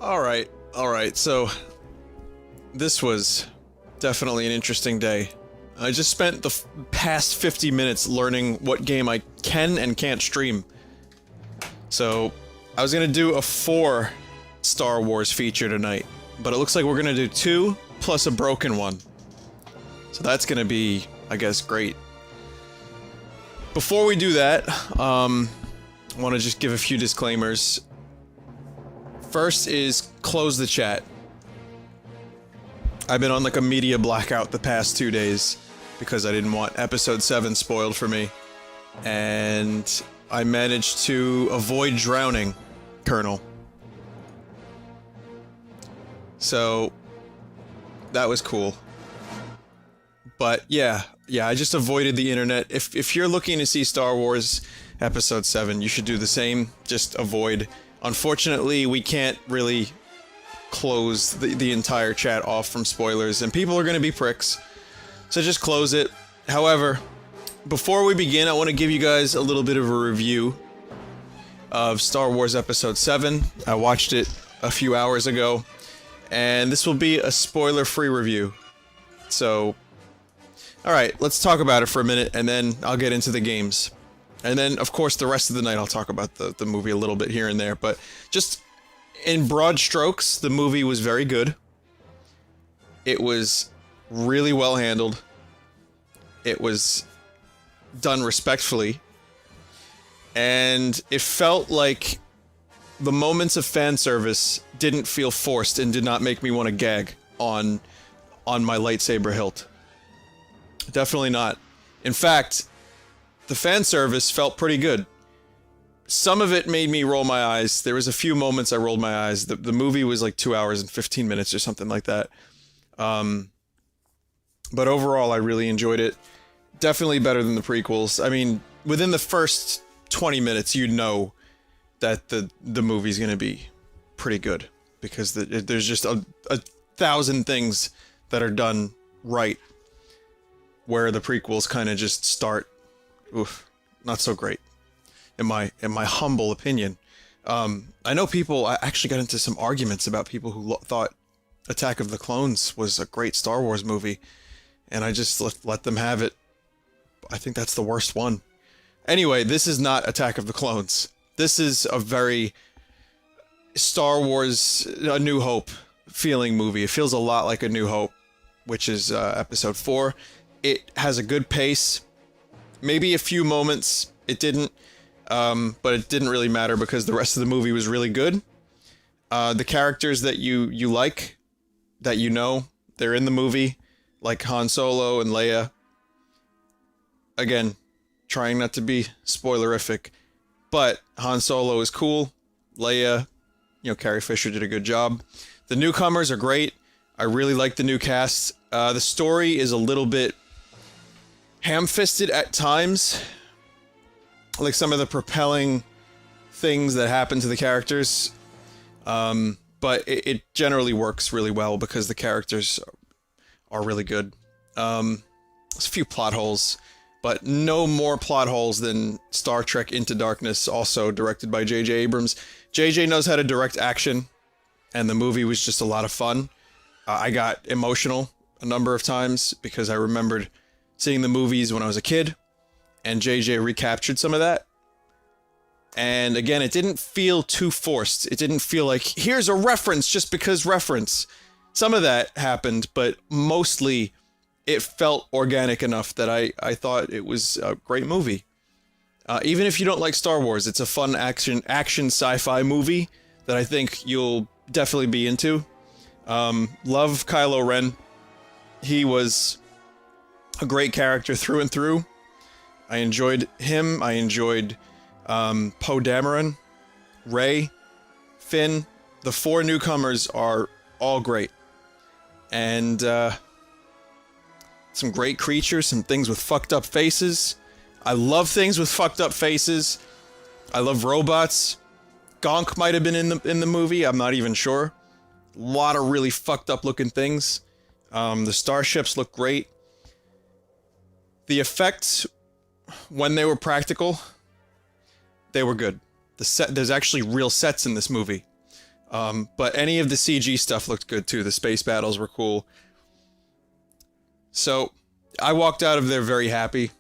Alright, so this was definitely an interesting day. I just spent the past 50 minutes learning what game I can and can't stream. So, I was gonna do a 4 Star Wars feature tonight, but it looks like we're gonna do 2 plus a broken one. So that's gonna be, I guess, great. Before we do that, I want to just give a few disclaimers. First is close the chat. I've been on like a media blackout the past 2 days because I didn't want episode 7 spoiled for me. And I managed to avoid drowning Colonel. So that was cool. But yeah, I just avoided the internet. If you're looking to see Star Wars Episode 7, you should do the same. Just avoid. Unfortunately, we can't really close the entire chat off from spoilers, and people are going to be pricks. So just close it. However, before we begin, I want to give you guys a little bit of a review of Star Wars Episode 7. I watched it a few hours ago, and this will be a spoiler-free review. So, alright, let's talk about it for a minute, and then I'll get into the games. And then, of course, the rest of the night I'll talk about the movie a little bit here and there, but just in broad strokes, the movie was very good. It was really well handled. It was done respectfully. And it felt like the moments of fan service didn't feel forced and did not make me want to gag on my lightsaber hilt. Definitely not. In fact, the fan service felt pretty good. Some of it made me roll my eyes. There was a few moments I rolled my eyes. The movie was like 2 hours and 15 minutes or something like that. But overall, I really enjoyed it. Definitely better than the prequels. I mean, within the first 20 minutes, you know that the movie's gonna be pretty good. Because there's just a thousand things that are done right. Where the prequels kind of just start... Oof, not so great, in my humble opinion. I know I actually got into some arguments about people who thought Attack of the Clones was a great Star Wars movie, and I just let them have it. I think that's the worst one. Anyway, this is not Attack of the Clones. This is a very Star Wars A New Hope feeling movie. It feels a lot like A New Hope, which is episode 4. It has a good pace. Maybe a few moments it didn't, but it didn't really matter because the rest of the movie was really good. The characters that you like, that you know, they're in the movie, like Han Solo and Leia. Again, trying not to be spoilerific, but Han Solo is cool. Leia, Carrie Fisher did a good job. The newcomers are great. I really like the new cast. The story is a little bit ham-fisted at times, like some of the propelling things that happen to the characters, but it generally works really well because the characters are really good. There's a few plot holes, but no more plot holes than Star Trek Into Darkness, also directed by J.J. Abrams. J.J. knows how to direct action, and the movie was just a lot of fun. I got emotional a number of times because I remembered seeing the movies when I was a kid, and JJ recaptured some of that. And again, it didn't feel too forced. It didn't feel like, here's a reference just because reference. Some of that happened, but mostly it felt organic enough that I thought it was a great movie. Even if you don't like Star Wars, it's a fun action sci-fi movie that I think you'll definitely be into. Love Kylo Ren. He was a great character through and through. I enjoyed him. I enjoyed Poe Dameron, Rey, Finn. The 4 newcomers are all great. And some great creatures, some things with fucked up faces. I love things with fucked up faces. I love robots. Gonk might have been in the movie, I'm not even sure. A lot of really fucked up looking things. The starships look great. The effects, when they were practical, they were good. There's actually real sets in this movie. But any of the CG stuff looked good too. The space battles were cool. So I walked out of there very happy,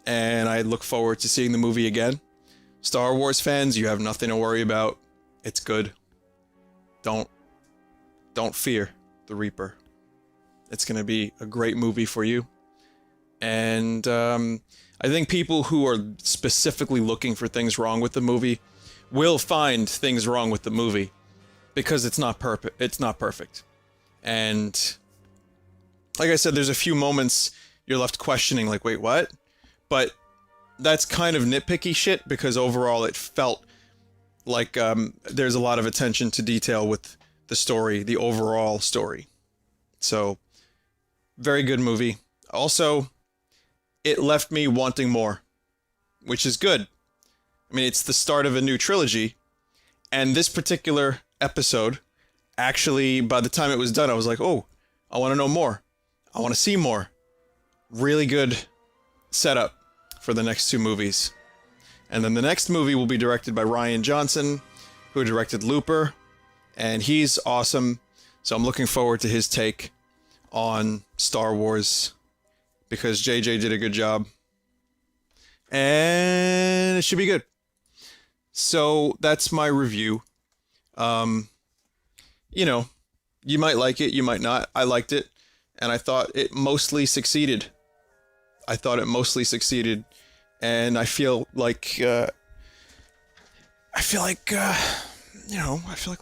and I look forward to seeing the movie again. Star Wars fans, you have nothing to worry about. It's good. Don't fear the Reaper. It's gonna be a great movie for you. And I think people who are specifically looking for things wrong with the movie will find things wrong with the movie because it's not perfect. It's not perfect. And like I said, there's a few moments you're left questioning, like, wait, what? But that's kind of nitpicky shit because overall it felt like there's a lot of attention to detail with the story, the overall story. So, very good movie. Also, it left me wanting more, which is good. I mean, it's the start of a new trilogy, and this particular episode, actually, by the time it was done, I was like, oh, I want to know more. I want to see more. Really good setup for the next two movies. And then the next movie will be directed by Rian Johnson, who directed Looper, and he's awesome. So I'm looking forward to his take on Star Wars, because JJ did a good job. And it should be good. So that's my review. You know, you might like it, you might not. I liked it, and I thought it mostly succeeded. And I feel like, you know, I feel like a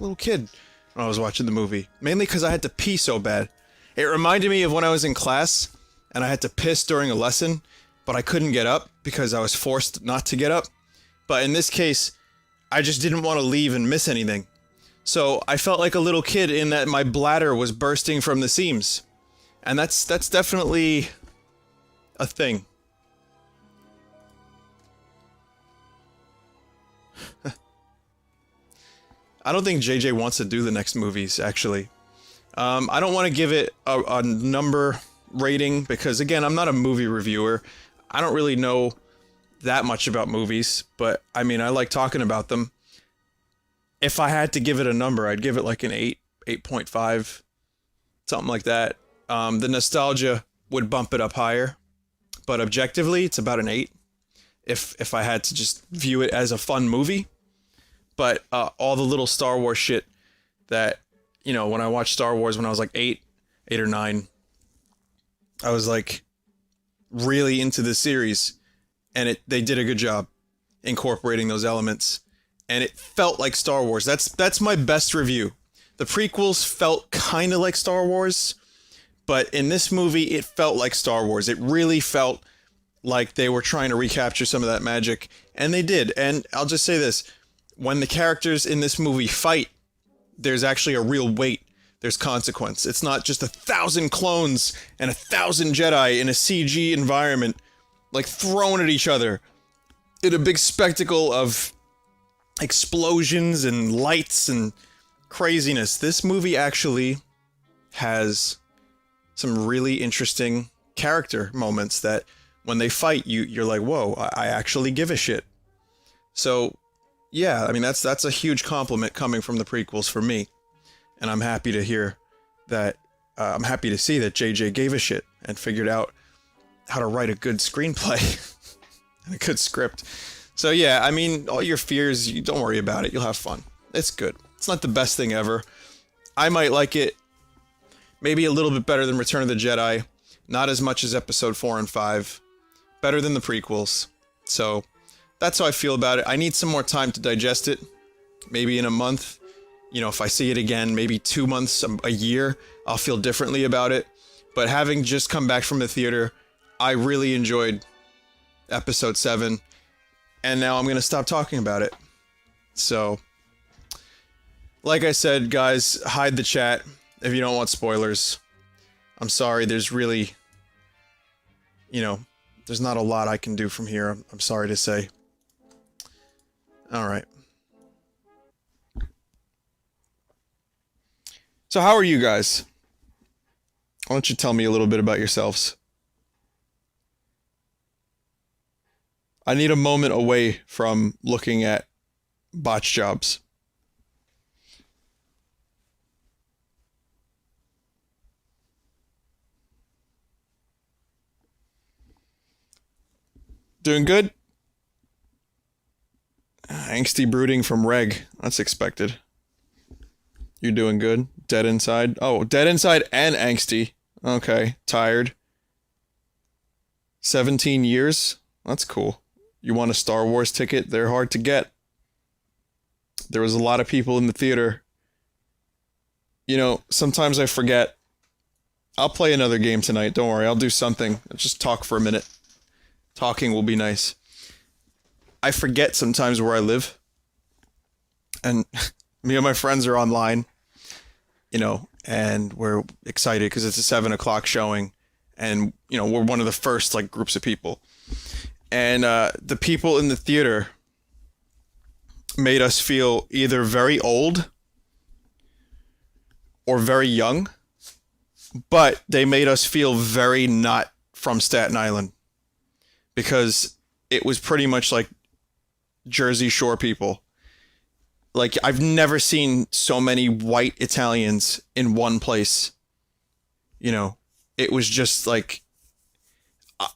little kid when I was watching the movie. Mainly because I had to pee so bad. It reminded me of when I was in class, and I had to piss during a lesson, but I couldn't get up because I was forced not to get up. But in this case, I just didn't want to leave and miss anything. So I felt like a little kid in that my bladder was bursting from the seams. And that's definitely a thing. I don't think JJ wants to do the next movies, actually. I don't want to give it a number rating because, again, I'm not a movie reviewer. I don't really know that much about movies, but I mean, I like talking about them. If I had to give it a number, I'd give it like an 8, 8.5, something like that. The nostalgia would bump it up higher, but objectively, it's about an 8. If I had to just view it as a fun movie. But all the little Star Wars shit that, you know, when I watched Star Wars when I was like 8 or 9, I was like really into the series, and they did a good job incorporating those elements, and it felt like Star Wars. That's my best review. The prequels felt kind of like Star Wars, but in this movie it felt like Star Wars. It really felt like they were trying to recapture some of that magic, and they did. And I'll just say this. When the characters in this movie fight, there's actually a real weight. There's consequence. It's not just 1,000 clones and 1,000 Jedi in a CG environment, like thrown at each other in a big spectacle of explosions and lights and craziness. This movie actually has some really interesting character moments that when they fight, you're like, whoa, I actually give a shit. So, yeah, I mean, that's a huge compliment coming from the prequels for me. And I'm happy to hear that, I'm happy to see that JJ gave a shit and figured out how to write a good screenplay and a good script. So yeah, I mean, all your fears, you don't worry about it. You'll have fun. It's good. It's not the best thing ever. I might like it maybe a little bit better than Return of the Jedi. Not as much as Episode 4 and 5. Better than the prequels. So that's how I feel about it. I need some more time to digest it. Maybe in a month. You know, if I see it again, maybe 2 months, a year, I'll feel differently about it. But having just come back from the theater, I really enjoyed Episode 7. And now I'm going to stop talking about it. So, like I said, guys, hide the chat if you don't want spoilers. I'm sorry, there's really, you know, there's not a lot I can do from here, I'm sorry to say. Alright. So how are you guys? Why don't you tell me a little bit about yourselves? I need a moment away from looking at botch jobs. Doing good? Angsty brooding from Reg. That's expected. You're doing good? Dead inside? Oh, dead inside and angsty. Okay. Tired. 17 years? That's cool. You want a Star Wars ticket? They're hard to get. There was a lot of people in the theater. You know, sometimes I forget. I'll play another game tonight. Don't worry. I'll do something. I'll just talk for a minute. Talking will be nice. I forget sometimes where I live. And me and my friends are online, you know, and we're excited because it's a 7 o'clock showing. And, you know, we're one of the first, like, groups of people. And the people in the theater made us feel either very old or very young. But they made us feel very not from Staten Island. Because it was pretty much like Jersey Shore people. Like, I've never seen so many white Italians in one place. You know, it was just like,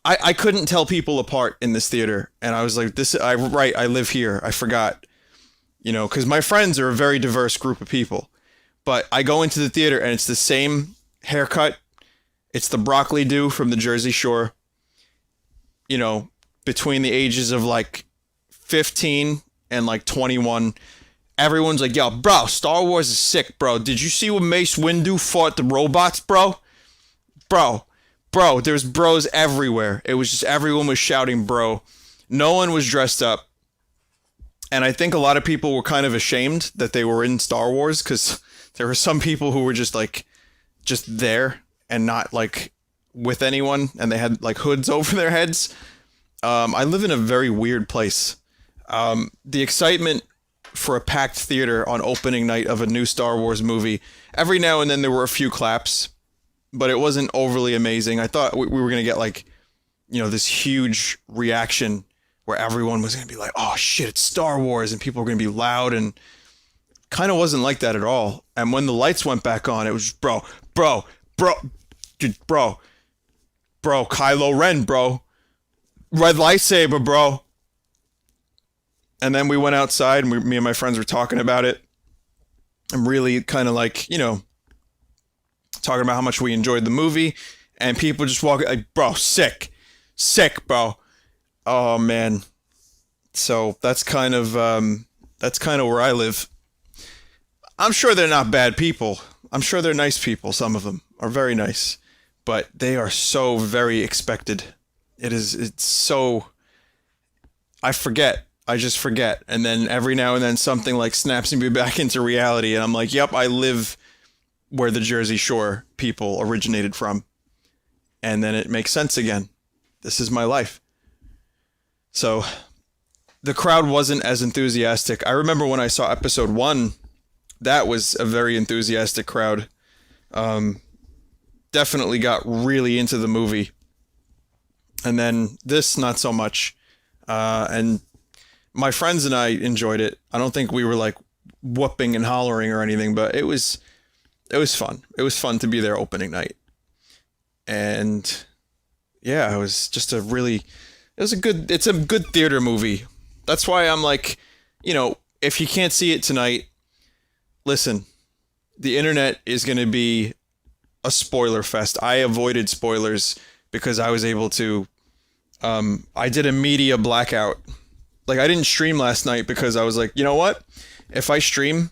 I couldn't tell people apart in this theater. And I was like, I live here. I forgot, you know, because my friends are a very diverse group of people. But I go into the theater and it's the same haircut. It's the broccoli do from the Jersey Shore. You know, between the ages of like 15 and like 21, everyone's like, yo, bro, Star Wars is sick, bro. Did you see what Mace Windu fought the robots, bro? Bro, there's bros everywhere. It was just everyone was shouting, bro. No one was dressed up. And I think a lot of people were kind of ashamed that they were in Star Wars because there were some people who were just like, just there and not like with anyone, and they had like hoods over their heads. I live in a very weird place. The excitement for a packed theater on opening night of a new Star Wars movie, every now and then there were a few claps, but it wasn't overly amazing. I thought we were going to get like, you know, this huge reaction where everyone was going to be like, oh shit, it's Star Wars, and people were going to be loud, and kind of wasn't like that at all. And when the lights went back on, it was just, bro, Kylo Ren, bro. Red lightsaber, bro. And then we went outside and me and my friends were talking about it. I'm really kind of like, you know, talking about how much we enjoyed the movie. And people just walking like, bro, sick, bro. Oh, man. So that's kind of where I live. I'm sure they're not bad people. I'm sure they're nice people. Some of them are very nice. But they are so very expected. It's so, I just forget. And then every now and then something like snaps me back into reality. And I'm like, yep, I live where the Jersey Shore people originated from. And then it makes sense again. This is my life. So the crowd wasn't as enthusiastic. I remember when I saw episode 1, that was a very enthusiastic crowd. Definitely got really into the movie. And then this, not so much. And my friends and I enjoyed it. I don't think we were like whooping and hollering or anything, but it was fun. It was fun to be there opening night. And yeah, it was just it's a good theater movie. That's why I'm like, you know, if you can't see it tonight, listen, the internet is going to be a spoiler fest. I avoided spoilers because I was able to, I did a media blackout. Like, I didn't stream last night because I was like, you know what? If I stream,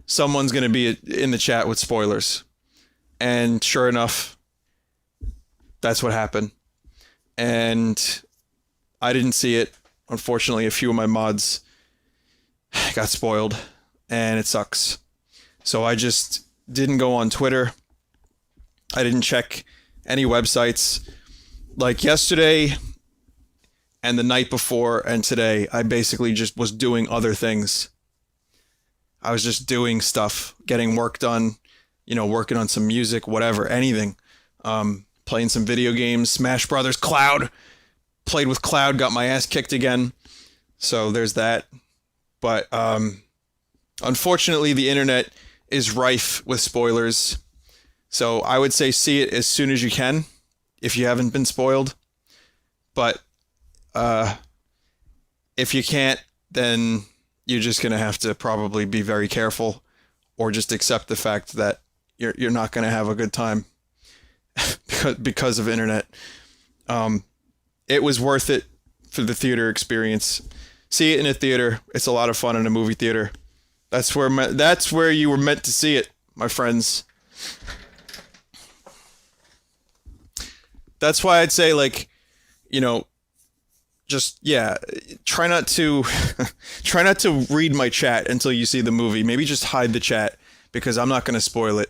someone's going to be in the chat with spoilers. And sure enough, that's what happened. And I didn't see it. Unfortunately, a few of my mods got spoiled, and it sucks. So I just didn't go on Twitter. I didn't check any websites. Like yesterday and the night before and today, I basically just was doing other things. I was just doing stuff, getting work done, you know, working on some music, whatever, anything. Playing some video games, Smash Brothers, Cloud. Played with Cloud, got my ass kicked again. So there's that. But unfortunately, the internet is rife with spoilers. So I would say see it as soon as you can if you haven't been spoiled. But If you can't, then you're just gonna have to probably be very careful, or just accept the fact that you're not gonna have a good time because of internet. It was worth it for the theater experience. See it in a theater. It's a lot of fun in a movie theater. That's where you were meant to see it, my friends. That's why I'd say, like, just, yeah, try not to try not to read my chat until you see the movie. Maybe just hide the chat, because I'm not going to spoil it.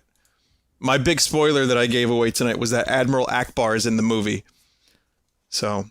My big spoiler that I gave away tonight was that Admiral Akbar is in the movie. So